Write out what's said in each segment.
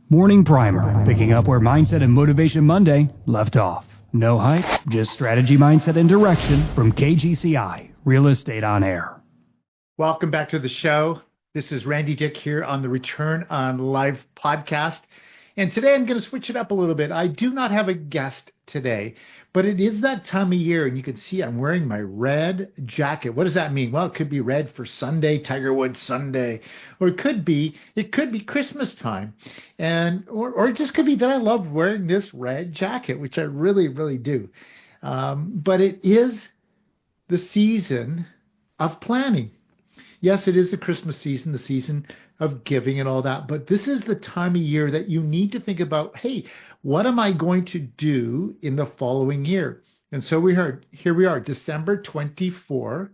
Morning Primer, picking up where Mindset and Motivation Monday left off. No hype, just strategy, mindset, and direction from KGCI, Real Estate on Air. Welcome back to the show. This is Randy Dick here on the Return on Live podcast. And today I'm going to switch it up a little bit. I do not have a guest today, but it is that time of year, and you can see I'm wearing my red jacket. What does that mean? Well, it could be red for Sunday, Tiger Woods Sunday, or it could be Christmas time, or it just could be that I love wearing this red jacket, which I really, really do. But it is the season of planning. Yes, it is the Christmas season, the season of giving and all that, but this is the time of year that you need to think about, hey, what am I going to do in the following year? And so here we are, December 24,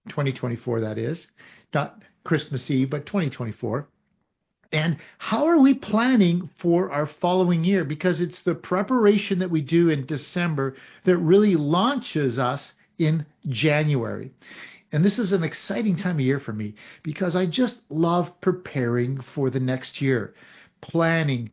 2024, that is, not Christmas Eve, but 2024. And how are we planning for our following year? Because it's the preparation that we do in December that really launches us in January. And this is an exciting time of year for me because I just love preparing for the next year, planning,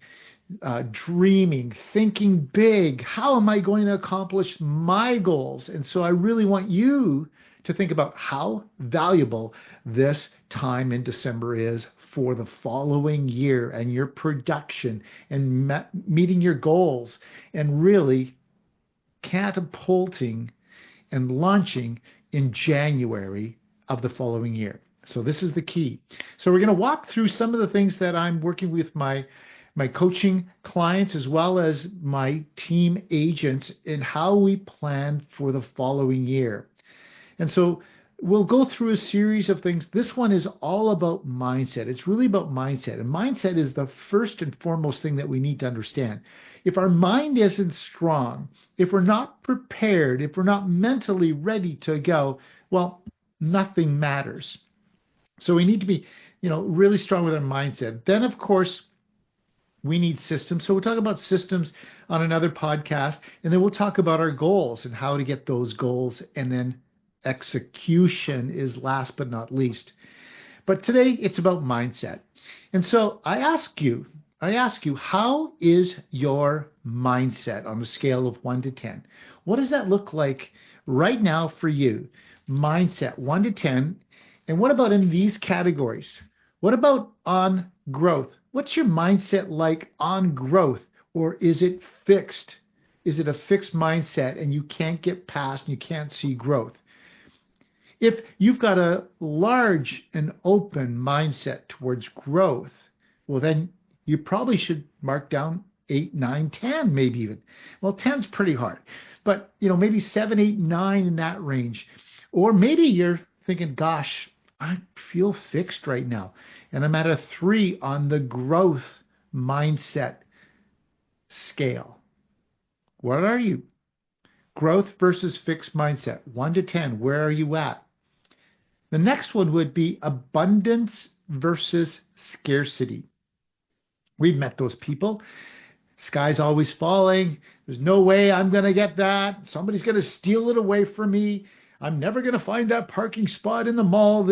dreaming, thinking big. How am I going to accomplish my goals? And so I really want you to think about how valuable this time in December is for the following year and your production and meeting your goals and really catapulting and launching in January of the following year. So this is the key. So we're going to walk through some of the things that I'm working with my coaching clients as well as my team agents in how we plan for the following year. And so we'll go through a series of things. This one is all about mindset. It's really about mindset. And mindset is the first and foremost thing that we need to understand. If our mind isn't strong, if we're not prepared, if we're not mentally ready to go, well, nothing matters. So we need to be, really strong with our mindset. Then, of course, we need systems. So we'll talk about systems on another podcast, and then we'll talk about our goals and how to get those goals, and then execution is last but not least. But today it's about mindset. And so I ask you, how is your mindset on a scale of 1 to 10? What does that look like right now for you? Mindset 1 to 10. And what about in these categories? What about on growth? What's your mindset like on growth? Or is it fixed? Is it a fixed mindset and you can't get past and you can't see growth? If you've got a large and open mindset towards growth, well, then you probably should mark down 8, 9, 10, maybe even. Well, 10's pretty hard, but maybe 7, 8, 9 in that range. Or maybe you're thinking, gosh, I feel fixed right now, and I'm at a 3 on the growth mindset scale. What are you? Growth versus fixed mindset, 1 to 10, where are you at? The next one would be abundance versus scarcity. We've met those people. Sky's always falling. There's no way I'm going to get that. Somebody's going to steal it away from me. I'm never going to find that parking spot in the mall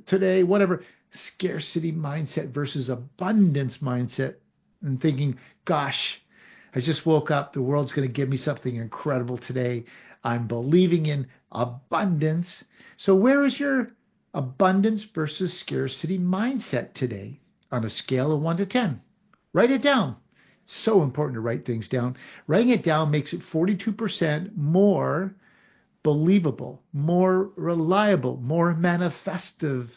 today, whatever. Scarcity mindset versus abundance mindset and thinking, gosh, I just woke up. The world's going to give me something incredible today. I'm believing in abundance. So where is your abundance versus scarcity mindset today on a scale of 1 to 10? Write it down. It's so important to write things down. Writing it down makes it 42% more believable, more reliable, more manifestive.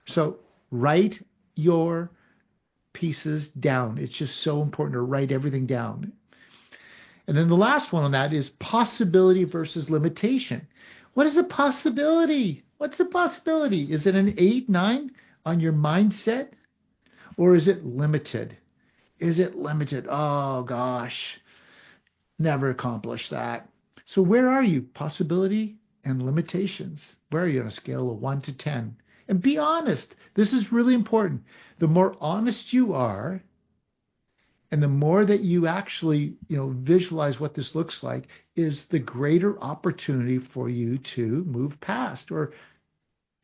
So write your pieces down. It's just so important to write everything down. And then the last one on that is possibility versus limitation. What is a possibility? What's the possibility? Is it an 8, 9 on your mindset? Or is it limited? Is it limited? Oh, gosh, never accomplish that. So where are you? Possibility and limitations. Where are you on a scale of 1 to 10? And be honest. This is really important. The more honest you are, and the more that you actually, visualize what this looks like, is the greater opportunity for you to move past or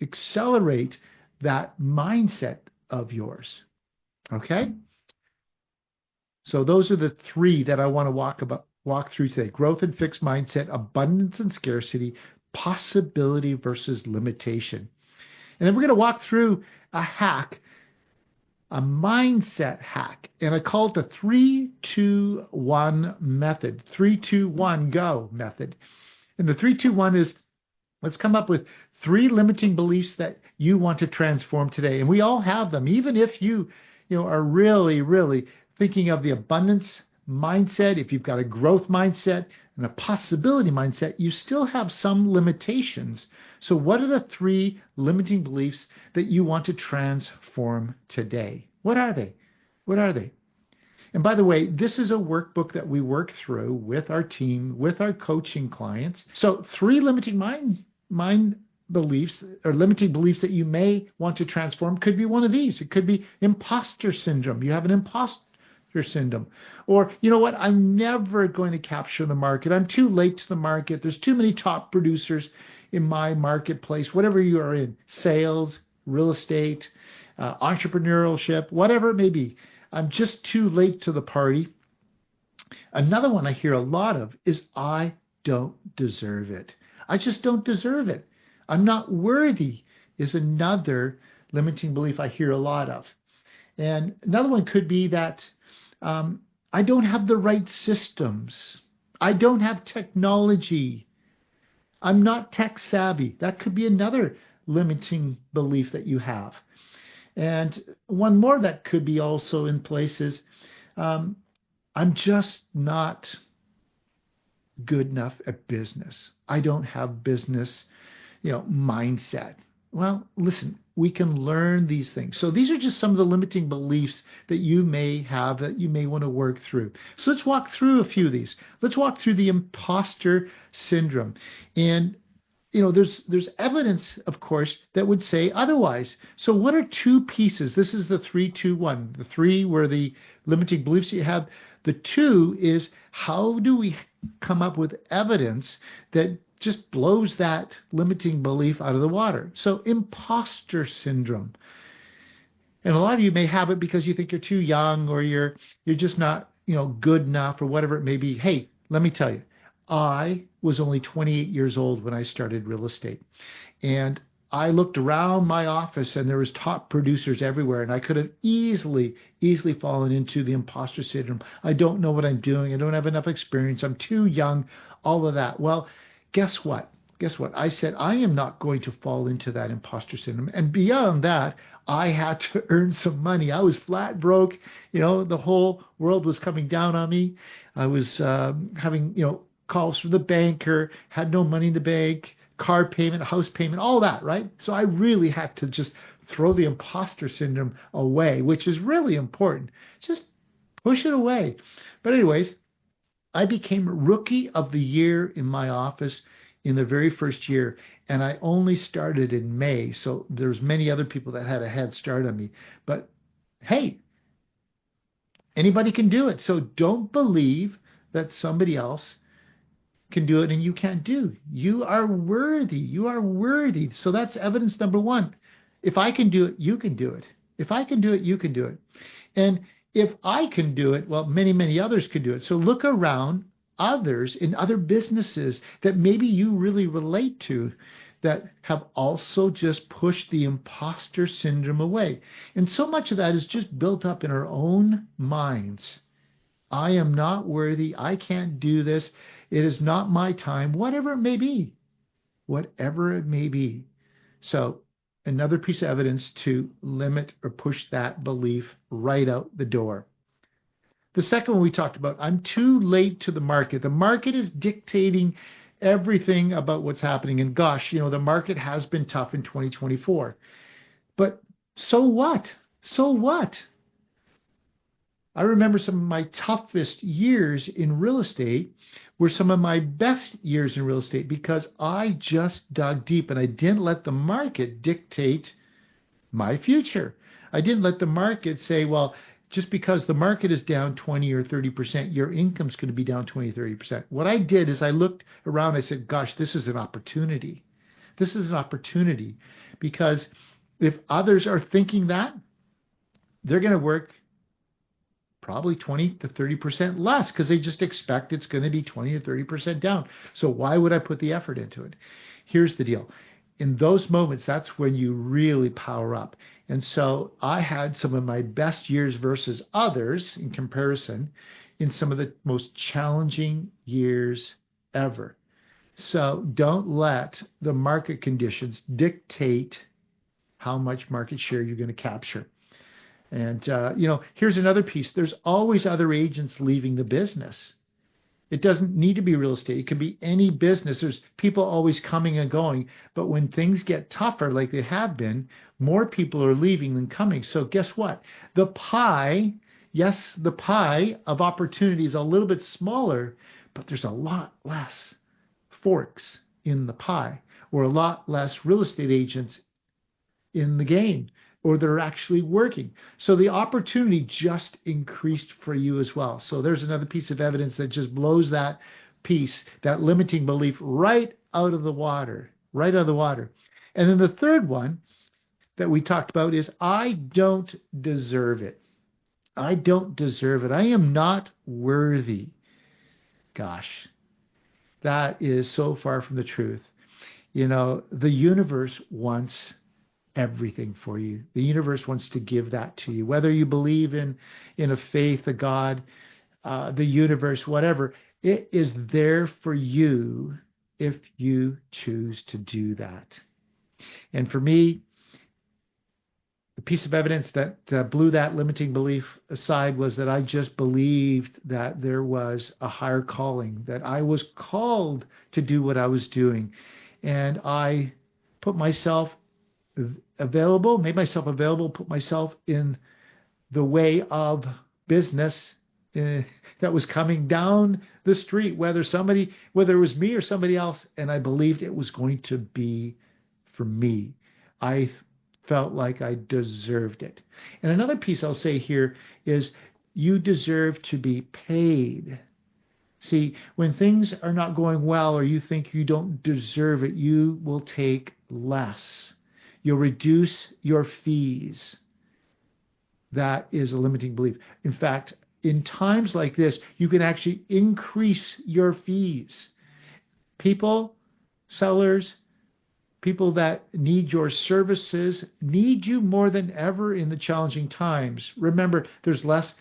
accelerate that mindset of yours. Okay? So those are the three that I want to walk through today. Growth and fixed mindset, abundance and scarcity, possibility versus limitation. And then we're going to walk through a hack, a mindset hack. And I call it the 3-2-1 method, 3-2-1 go method. And the 3-2-1 is, let's come up with 3 limiting beliefs that you want to transform today. And we all have them. Even if you are really, really thinking of the abundance mindset, if you've got a growth mindset and a possibility mindset, you still have some limitations. So what are the 3 limiting beliefs that you want to transform today? What are they? What are they? And by the way, this is a workbook that we work through with our team, with our coaching clients. So 3 limiting mind beliefs or limiting beliefs that you may want to transform could be one of these. It could be imposter syndrome. You have an imposter syndrome. Or, you know what, I'm never going to capture the market. I'm too late to the market. There's too many top producers in my marketplace, whatever you are in, sales, real estate, entrepreneurship, whatever it may be. I'm just too late to the party. Another one I hear a lot of is I don't deserve it. I just don't deserve it. I'm not worthy is another limiting belief I hear a lot of. And another one could be that I don't have the right systems. I don't have technology. I'm not tech savvy. That could be another limiting belief that you have. And one more that could be also in place is I'm just not good enough at business. I don't have business, mindset. Well, listen, we can learn these things. So these are just some of the limiting beliefs that you may have that you may want to work through. So let's walk through a few of these. Let's walk through the imposter syndrome. And there's evidence, of course, that would say otherwise. So what are 2 pieces? This is the 3-2-1. The 3 were the limiting beliefs you have. The 2 is how do we come up with evidence that just blows that limiting belief out of the water? So imposter syndrome. And a lot of you may have it because you think you're too young or you're just not, good enough or whatever it may be. Hey, let me tell you, I was only 28 years old when I started real estate. And I looked around my office and there was top producers everywhere, and I could have easily fallen into the imposter syndrome. I don't know what I'm doing. I don't have enough experience. I'm too young, all of that. Well, guess what? I said, I am not going to fall into that imposter syndrome. And beyond that, I had to earn some money. I was flat broke. The whole world was coming down on me. I was having, calls from the banker, had no money in the bank, car payment, house payment, all that, right? So I really had to just throw the imposter syndrome away, which is really important. Just push it away. But anyways, I became Rookie of the Year in my office in the very first year, and I only started in May, so there's many other people that had a head start on me. But hey, anybody can do it. So don't believe that somebody else can do it and you can't do. You are worthy. You are worthy. So that's evidence number 1. If I can do it, you can do it. If I can do it, you can do it. And if I can do it, well, many, many others can do it. So look around others in other businesses that maybe you really relate to that have also just pushed the imposter syndrome away. And so much of that is just built up in our own minds. I am not worthy. I can't do this. It is not my time, whatever it may be. Whatever it may be. So another piece of evidence to limit or push that belief right out the door. The second one we talked about, I'm too late to the market. The market is dictating everything about what's happening. And gosh, the market has been tough in 2024. But so what? So what? I remember some of my toughest years in real estate were some of my best years in real estate because I just dug deep and I didn't let the market dictate my future. I didn't let the market say, well, just because the market is down 20 or 30%, your income's going to be down 20 or 30%. What I did is I looked around, I said, gosh, this is an opportunity. This is an opportunity because if others are thinking that, they're going to work probably 20 to 30% less because they just expect it's going to be 20 to 30% down. So why would I put the effort into it? Here's the deal. In those moments, that's when you really power up. And so I had some of my best years versus others in comparison in some of the most challenging years ever. So don't let the market conditions dictate how much market share you're going to capture. And, here's another piece. There's always other agents leaving the business. It doesn't need to be real estate. It can be any business. There's people always coming and going. But when things get tougher, like they have been, more people are leaving than coming. So guess what? The pie, yes, the pie of opportunity is a little bit smaller, but there's a lot less forks in the pie, or a lot less real estate agents in the game, or they're actually working. So the opportunity just increased for you as well. So there's another piece of evidence that just blows that piece, that limiting belief right out of the water, right out of the water. And then the third one that we talked about is I don't deserve it. I don't deserve it. I am not worthy. Gosh, that is so far from the truth. The universe wants everything for you. The universe wants to give that to you. Whether you believe in a faith, a God, the universe, whatever, it is there for you if you choose to do that. And for me, the piece of evidence that blew that limiting belief aside was that I just believed that there was a higher calling, that I was called to do what I was doing. And I put myself available, made myself available, put myself in the way of business that was coming down the street, whether it was me or somebody else, and I believed it was going to be for me. I felt like I deserved it. And another piece I'll say here is you deserve to be paid. See, when things are not going well or you think you don't deserve it, you will take less. You'll reduce your fees. That is a limiting belief. In fact, in times like this, you can actually increase your fees. People, sellers, people that need your services need you more than ever in the challenging times. Remember, there's less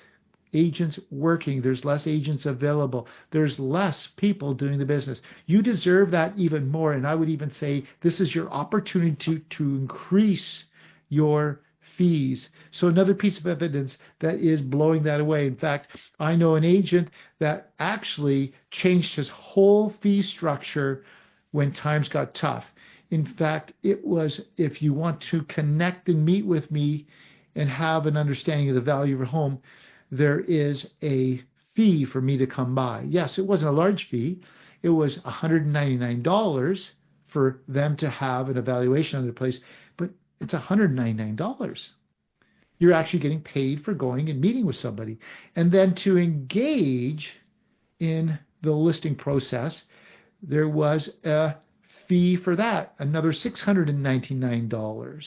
agents working. There's less agents available. There's less people doing the business. You deserve that even more. And I would even say this is your opportunity to increase your fees. So another piece of evidence that is blowing that away. In fact, I know an agent that actually changed his whole fee structure when times got tough. In fact, it was, if you want to connect and meet with me and have an understanding of the value of your home, there is a fee for me to come by. Yes, it wasn't a large fee. It was $199 for them to have an evaluation on their place, but it's $199. You're actually getting paid for going and meeting with somebody. And then to engage in the listing process, there was a fee for that, another $699.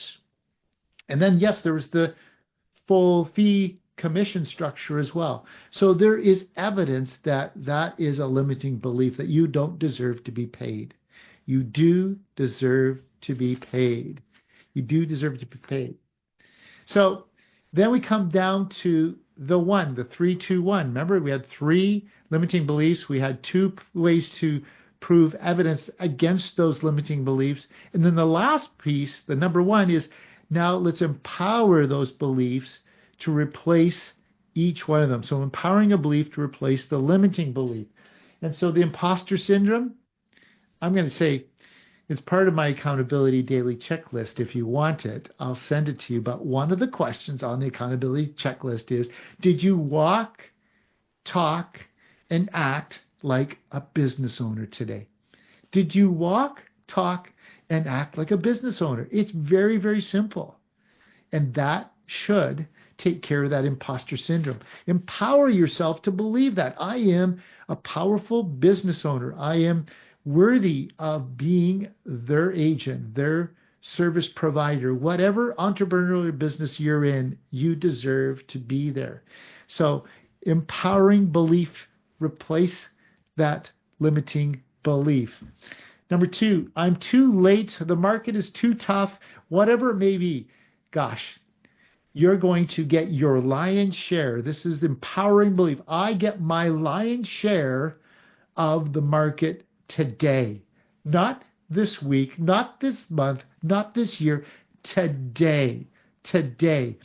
And then, yes, there was the full fee commission structure as well. So there is evidence that that is a limiting belief, that you don't deserve to be paid. You do deserve to be paid. You do deserve to be paid. So then we come down to the 3-2-1. Remember, we had 3 limiting beliefs. We had 2 ways to prove evidence against those limiting beliefs. And then the last piece, the number 1, is now let's empower those beliefs to replace each one of them. So empowering a belief to replace the limiting belief. And so the imposter syndrome, I'm going to say it's part of my accountability daily checklist. If you want it, I'll send it to you. But one of the questions on the accountability checklist is, did you walk, talk, and act like a business owner today? Did you walk, talk, and act like a business owner? It's very, very simple. And that should take care of that imposter syndrome. Empower yourself to believe that I am a powerful business owner. I am worthy of being their agent, their service provider, whatever entrepreneurial business you're in, you deserve to be there. So empowering belief, replace that limiting belief. Number 2, I'm too late. The market is too tough, whatever it may be. Gosh, you're going to get your lion's share. This is empowering belief. I get my lion's share of the market today. Not this week, not this month, not this year, today. Today.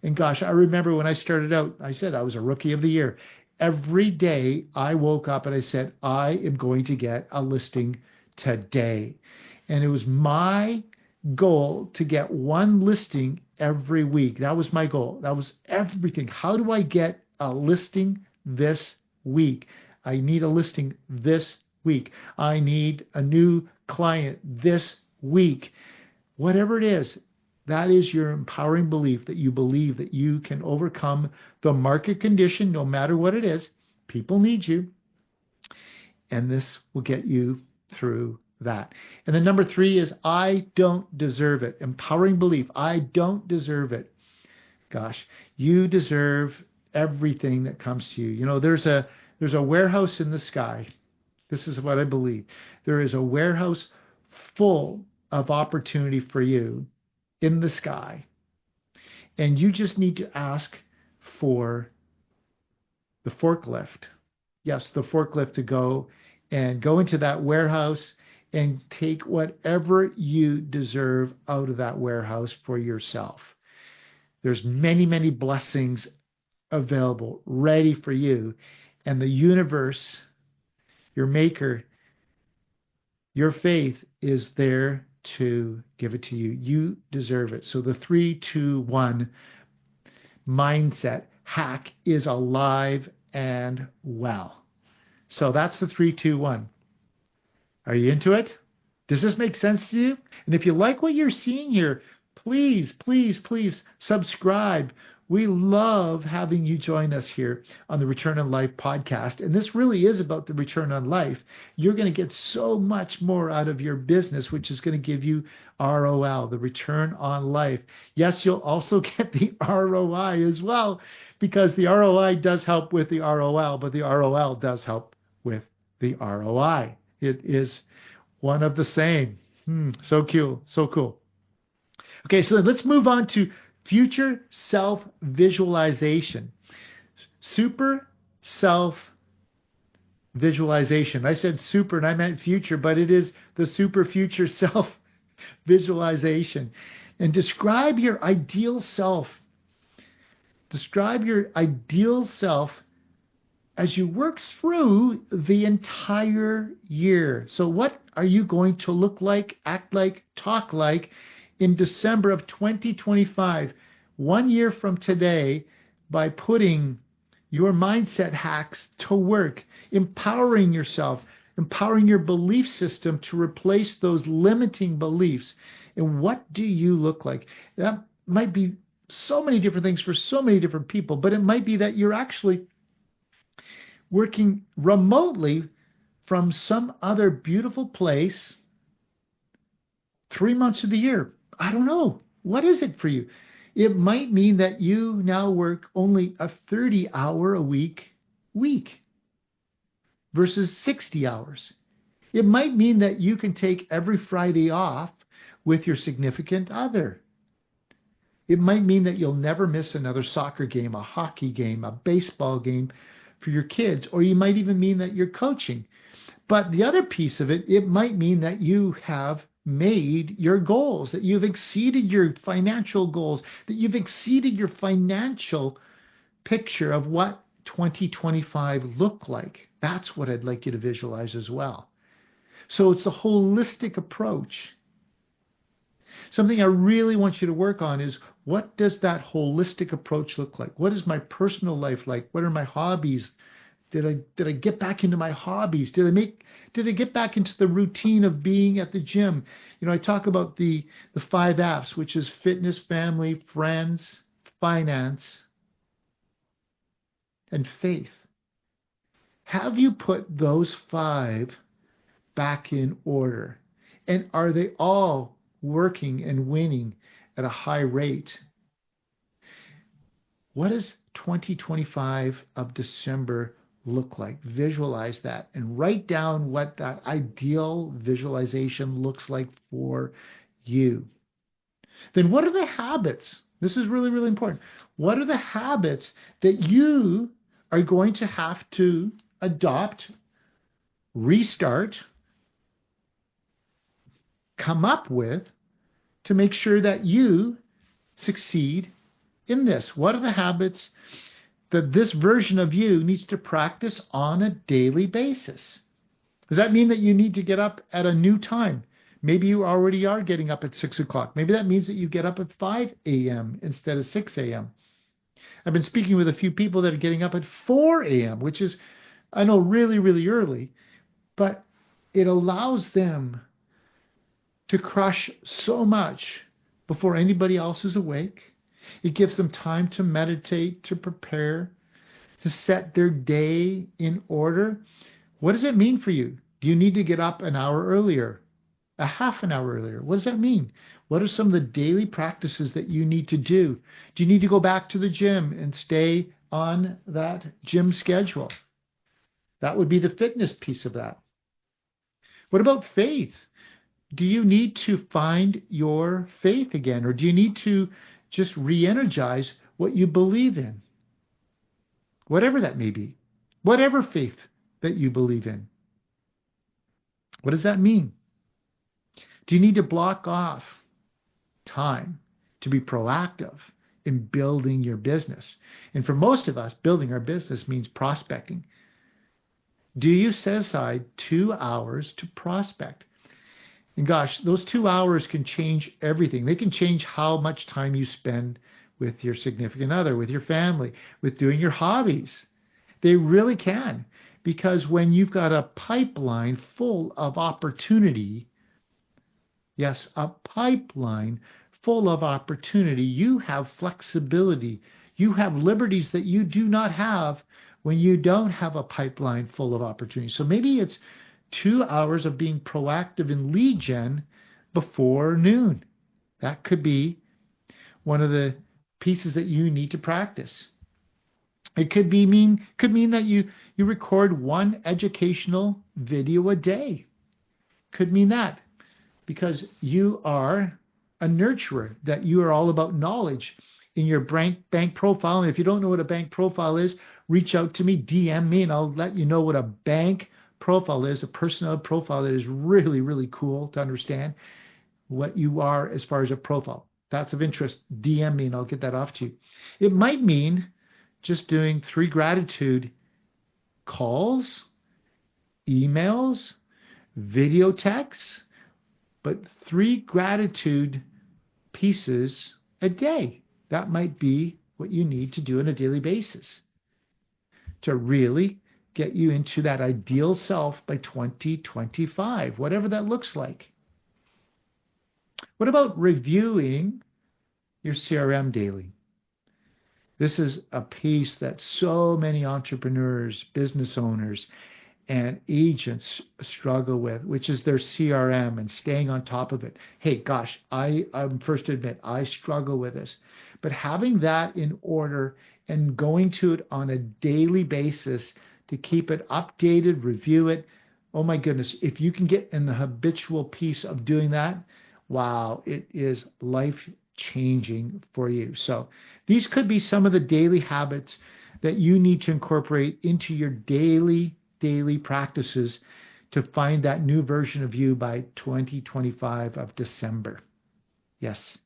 And gosh, I remember when I started out, I said I was a rookie of the year. Every day I woke up and I said, I am going to get a listing today. And it was my goal to get one listing every week. That was my goal. That was everything. How do I get a listing this week? I need a listing this week. I need a new client this week. Whatever it is, that is your empowering belief, that you believe that you can overcome the market condition, no matter what it is. People need you. And this will get you through that. And then number 3 is I don't deserve it. Empowering belief. I don't deserve it. Gosh, you deserve everything that comes to you. You know, there's a warehouse in the sky. This is what I believe. There is a warehouse full of opportunity for you in the sky. And you just need to ask for the forklift. Yes, the forklift to go into that warehouse and take whatever you deserve out of that warehouse for yourself. There's many, many blessings available, ready for you. And the universe, your maker, your faith is there to give it to you. You deserve it. So the 3, 2, 1 mindset hack is alive and well. So that's the 3, 2, 1. Are you into it? Does this make sense to you? And if you like what you're seeing here, please, please, please subscribe. We love having you join us here on the Return on Life podcast. And this really is about the return on life. You're going to get so much more out of your business, which is going to give you ROL, the return on life. Yes, you'll also get the ROI as well, because the ROI does help with the ROL, but the ROL does help with the ROI. It is one of the same. So cool. So cool. Okay, so let's move on to future self-visualization. Super self-visualization. I said super and I meant future, but it is the super future self-visualization. And describe your ideal self. Describe your ideal self as you work through the entire year. So what are you going to look like, act like, talk like in December of 2025, 1 year from today, by putting your mindset hacks to work, empowering yourself, empowering your belief system to replace those limiting beliefs? And what do you look like? That might be so many different things for so many different people, but it might be that you're actually working remotely from some other beautiful place 3 months of the year. I don't know. What is it for you? It might mean that you now work only a 30-hour-a-week versus 60 hours. It might mean that you can take every Friday off with your significant other. It might mean that you'll never miss another soccer game, a hockey game, a baseball game for your kids, or you might even mean that you're coaching. But the other piece of it, it might mean that you have made your goals, that you've exceeded your financial goals, that you've exceeded your financial picture of what 2025 looked like. That's what I'd like you to visualize as well. So it's a holistic approach. Something I really want you to work on is, what does that holistic approach look like? What is my personal life like? What are my hobbies? Did I get back into my hobbies? Did I get back into the routine of being at the gym? You know, I talk about the 5 F's, which is fitness, family, friends, finance, and faith. Have you put those 5 back in order? And are they all working and winning at a high rate. What does 2025 of December look like? Visualize that and write down what that ideal visualization looks like for you. Then what are the habits? This is really, really important. What are the habits that you are going to have to adopt, restart, come up with to make sure that you succeed in this? What are the habits that this version of you needs to practice on a daily basis? Does that mean that you need to get up at a new time? Maybe you already are getting up at 6 o'clock. Maybe that means that you get up at 5 a.m. instead of 6 a.m. I've been speaking with a few people that are getting up at 4 a.m., which is, I know, really, really early, but it allows them to crush so much before anybody else is awake. It gives them time to meditate, to prepare, to set their day in order. What does it mean for you? Do you need to get up an hour earlier? A half an hour earlier? What does that mean? What are some of the daily practices that you need to do? Do you need to go back to the gym and stay on that gym schedule? That would be the fitness piece of that. What about faith? Do you need to find your faith again, or do you need to just re-energize what you believe in? Whatever that may be. Whatever faith that you believe in. What does that mean? Do you need to block off time to be proactive in building your business? And for most of us, building our business means prospecting. Do you set aside 2 hours to prospect? And gosh, those 2 hours can change everything. They can change how much time you spend with your significant other, with your family, with doing your hobbies. They really can. Because when you've got a pipeline full of opportunity, yes, a pipeline full of opportunity, you have flexibility. You have liberties that you do not have when you don't have a pipeline full of opportunity. So maybe it's 2 hours of being proactive in lead gen before noon. That could be one of the pieces that you need to practice. It could mean that you record one educational video a day. Could mean that because you are a nurturer, that you are all about knowledge in your bank profile. And if you don't know what a bank profile is, reach out to me, DM me, and I'll let you know what a bank profile is, a personality profile that is really, really cool to understand what you are as far as a profile. That's of interest. DM me and I'll get that off to you. It might mean just doing 3 gratitude calls, emails, video texts, but 3 gratitude pieces a day. That might be what you need to do on a daily basis to really get you into that ideal self by 2025, whatever that looks like. What about reviewing your CRM daily? This is a piece that so many entrepreneurs, business owners, and agents struggle with, which is their CRM and staying on top of it. Hey, gosh, I'm first to admit, I struggle with this. But having that in order and going to it on a daily basis to keep it updated, review it, oh my goodness, if you can get in the habitual piece of doing that, wow, it is life-changing for you. So these could be some of the daily habits that you need to incorporate into your daily practices to find that new version of you by 2025 of December. Yes.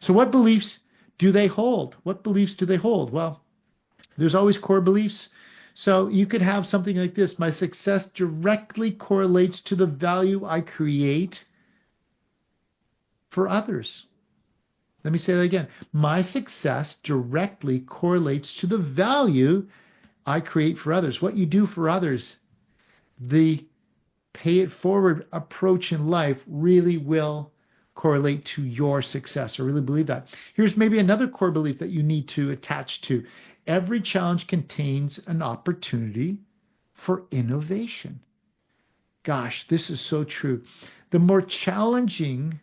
So what beliefs do they hold? What beliefs do they hold? Well, there's always core beliefs. So you could have something like this. My success directly correlates to the value I create for others. Let me say that again. My success directly correlates to the value I create for others. What you do for others, the pay it forward approach in life really will correlate to your success. I really believe that. Here's maybe another core belief that you need to attach to. Every challenge contains an opportunity for innovation. Gosh, this is so true. The more challenging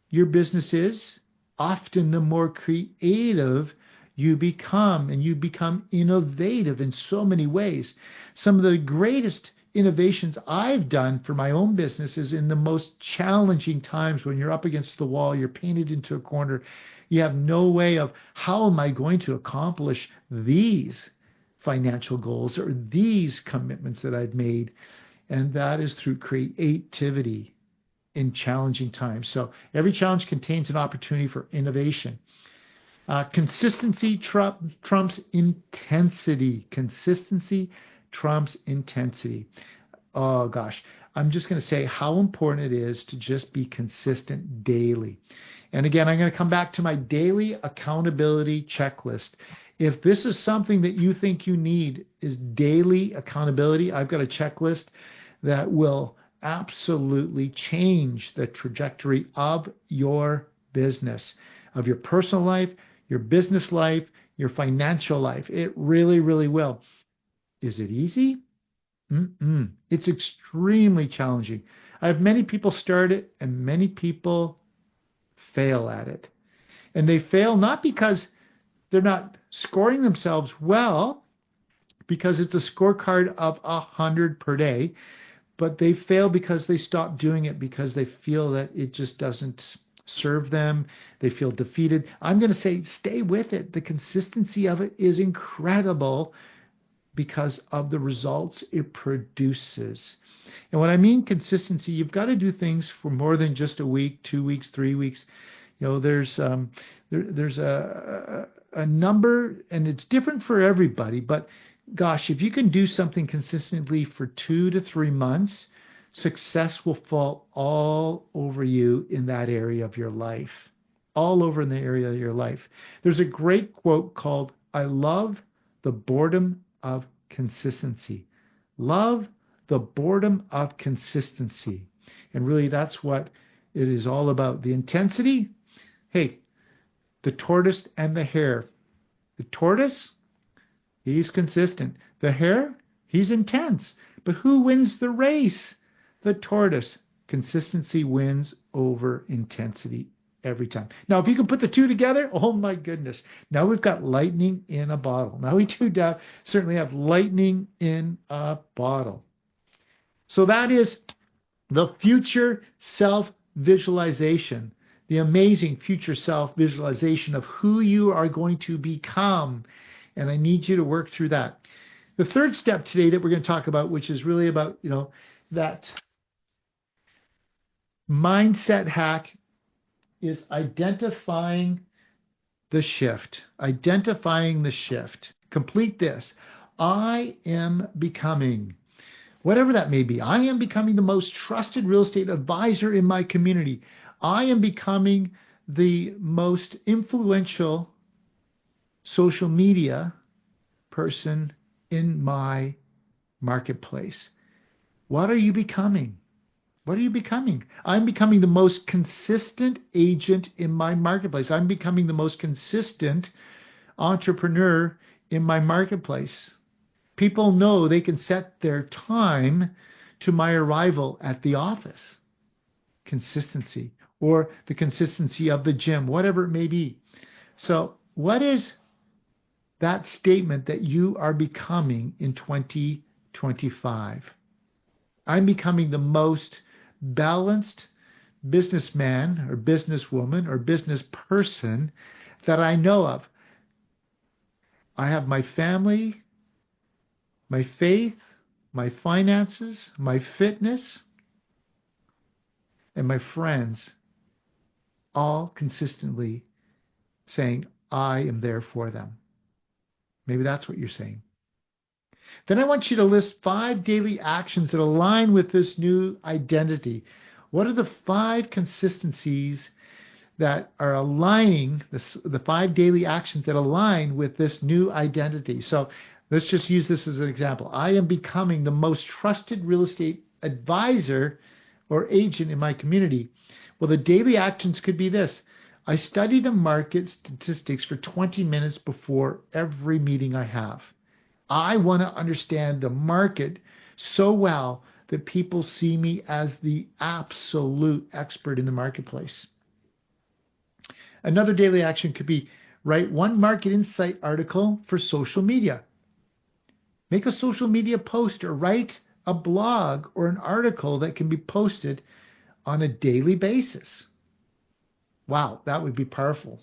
your business is, often the more creative you become, and you become innovative in so many ways. Some of the greatest innovations I've done for my own business is in the most challenging times when you're up against the wall, you're painted into a corner, you have no way of how am I going to accomplish these financial goals or these commitments that I've made. And that is through creativity in challenging times. So every challenge contains an opportunity for innovation. Consistency trumps intensity. Consistency trumps intensity. Oh gosh, I'm just going to say how important it is to just be consistent daily. And again, I'm going to come back to my daily accountability checklist. If this is something that you think you need is daily accountability, I've got a checklist that will absolutely change the trajectory of your business, of your personal life, your business life, your financial life. It really, really will. Is it easy? It's extremely challenging. I have many people start it and many people fail at it. And they fail not because they're not scoring themselves well, because it's a scorecard of 100 per day, but they fail because they stop doing it because they feel that it just doesn't serve them. They feel defeated. I'm going to say stay with it. The consistency of it is incredible because of the results it produces. And when I mean consistency, you've got to do things for more than just a week, 2 weeks, 3 weeks. You know, there's a number, and it's different for everybody, but gosh, if you can do something consistently for 2 to 3 months, success will fall all over you in that area of your life, all over in the area of your life. There's a great quote called, I love the boredom of consistency. Love the boredom of consistency. And really that's what it is all about. The intensity, hey, the tortoise and the hare. The tortoise, he's consistent. The hare, he's intense. But who wins the race? The tortoise. Consistency wins over intensity every time. Now, if you can put the two together, oh my goodness. Now we've got lightning in a bottle. Now we do certainly have lightning in a bottle. So that is the future self-visualization, the amazing future self-visualization of who you are going to become. And I need you to work through that. The third step today that we're going to talk about, which is really about, that mindset hack, is identifying the shift. Identifying the shift. Complete this. I am becoming, whatever that may be. I am becoming the most trusted real estate advisor in my community. I am becoming the most influential social media person in my marketplace. What are you becoming? What are you becoming? I'm becoming the most consistent agent in my marketplace. I'm becoming the most consistent entrepreneur in my marketplace. People know they can set their time to my arrival at the office. Consistency, or the consistency of the gym, whatever it may be. So what is that statement that you are becoming in 2025? I'm becoming the most balanced businessman or businesswoman or business person that I know of. I have my family, my faith, my finances, my fitness, and my friends all consistently saying, I am there for them. Maybe that's what you're saying. Then I want you to list 5 daily actions that align with this new identity. What are the 5 consistencies that are aligning, the 5 daily actions that align with this new identity? So let's just use this as an example. I am becoming the most trusted real estate advisor or agent in my community. Well, the daily actions could be this. I study the market statistics for 20 minutes before every meeting I have. I want to understand the market so well that people see me as the absolute expert in the marketplace. Another daily action could be write one market insight article for social media. Make a social media post or write a blog or an article that can be posted on a daily basis. Wow, that would be powerful.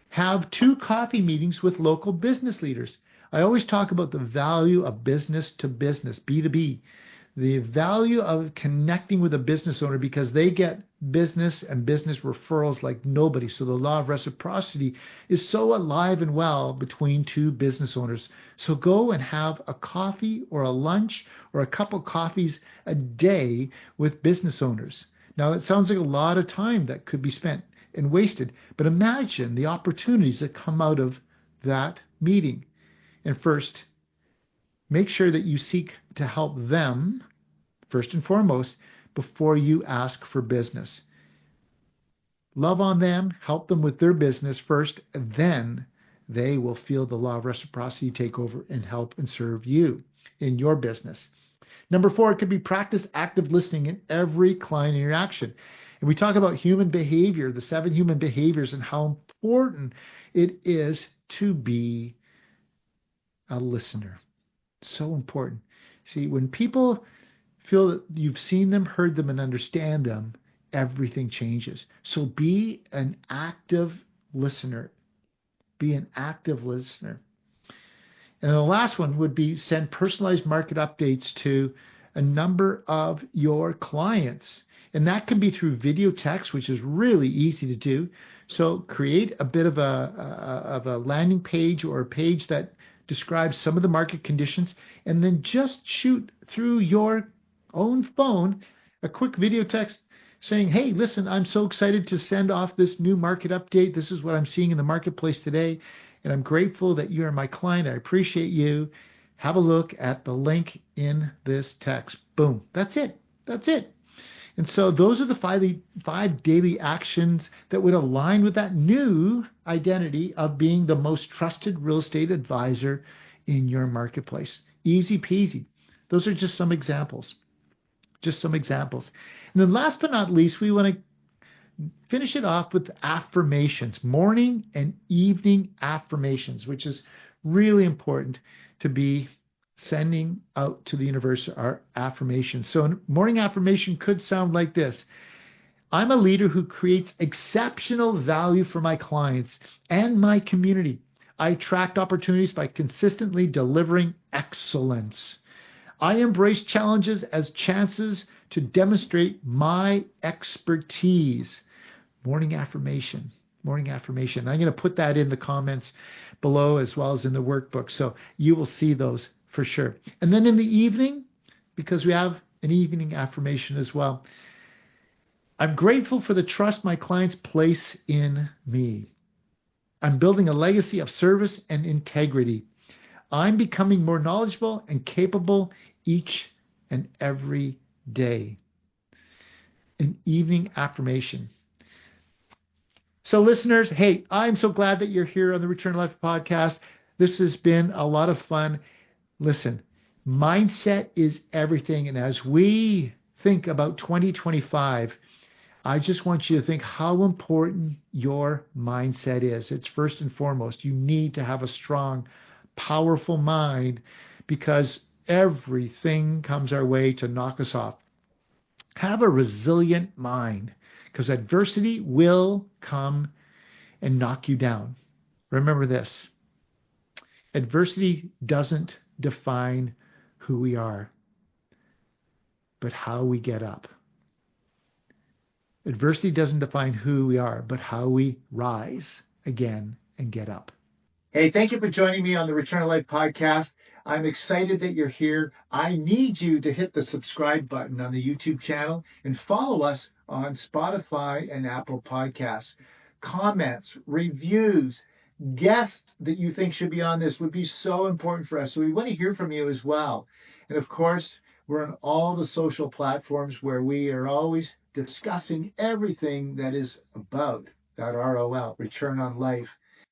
Have 2 coffee meetings with local business leaders. I always talk about the value of business to business, B2B. The value of connecting with a business owner, because they get business and business referrals like nobody. So the law of reciprocity is so alive and well between 2 business owners. So go and have a coffee or a lunch or a couple coffees a day with business owners. Now, it sounds like a lot of time that could be spent and wasted, but imagine the opportunities that come out of that meeting. And first, make sure that you seek to help them, first and foremost, before you ask for business. Love on them, help them with their business first, and then they will feel the law of reciprocity take over and help and serve you in your business. Number 4, it could be practice active listening in every client interaction. And we talk about human behavior, the 7 human behaviors, and how important it is to be a listener. So important. See, when people feel that you've seen them, heard them, and understand them, everything changes. So be an active listener. Be an active listener. And the last one would be send personalized market updates to a number of your clients. And that can be through video text, which is really easy to do. So create a bit of a landing page or a page that describes some of the market conditions, and then just shoot through your own phone a quick video text saying, hey, listen, I'm so excited to send off this new market update. This is what I'm seeing in the marketplace today, and I'm grateful that you are my client. I appreciate you. Have a look at the link in this text. Boom. That's it. That's it. And so those are the 5 daily actions that would align with that new identity of being the most trusted real estate advisor in your marketplace. Easy peasy. Those are just some examples. Just some examples. And then last but not least, we want to finish it off with affirmations, morning and evening affirmations, which is really important to be sending out to the universe our affirmations. So a morning affirmation could sound like this. I'm a leader who creates exceptional value for my clients and my community. I attract opportunities by consistently delivering excellence. I embrace challenges as chances to demonstrate my expertise. Morning affirmation. Morning affirmation. I'm going to put that in the comments below as well as in the workbook, so you will see those for sure. And then in the evening, because we have an evening affirmation as well, I'm grateful for the trust my clients place in me. I'm building a legacy of service and integrity. I'm becoming more knowledgeable and capable each and every day. An evening affirmation. So listeners, hey, I'm so glad that you're here on the Return to Life podcast. This has been a lot of fun. Listen, mindset is everything. And as we think about 2025, I just want you to think how important your mindset is. It's first and foremost. You need to have a strong, powerful mind because everything comes our way to knock us off. Have a resilient mind because adversity will come and knock you down. Remember this. Adversity doesn't define who we are, but how we get up. Adversity doesn't define who we are, but how we rise again and get up. Hey, thank you for joining me on the Return to Life podcast. I'm excited that you're here. I need you to hit the subscribe button on the YouTube channel and follow us on Spotify and Apple Podcasts. Comments, reviews, guests that you think should be on this would be so important for us. So we want to hear from you as well. And of course, we're on all the social platforms where we are always discussing everything that is about that ROL, Return on Life.